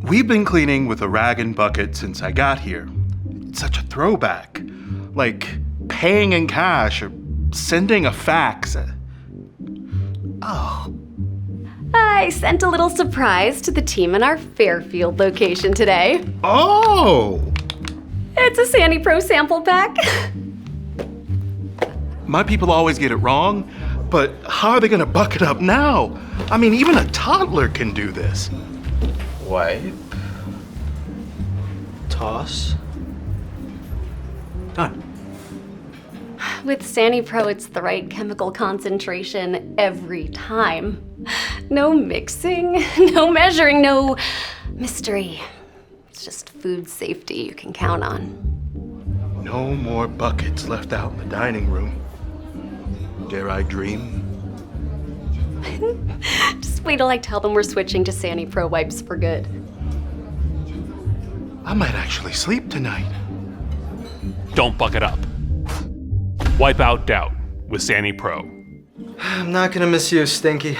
We've been cleaning with a rag and bucket since I got here. It's such a throwback. Like paying in cash or sending a fax. Oh. I sent a little surprise to the team in our Fairfield location today. Oh! It's a Sani Pro sample pack. My people always get it wrong, but how are they gonna buck it up now? I mean, even a toddler can do this. Wipe. Toss. Done. With Sani Pro, it's the right chemical concentration every time. No mixing, no measuring, no mystery. It's just food safety you can count on. No more buckets left out in the dining room. Dare I dream? Just wait till I tell them we're switching to Sani Pro wipes for good. I might actually sleep tonight. Don't buck it up. Wipe out doubt with Sani Pro. I'm not gonna miss you, Stinky.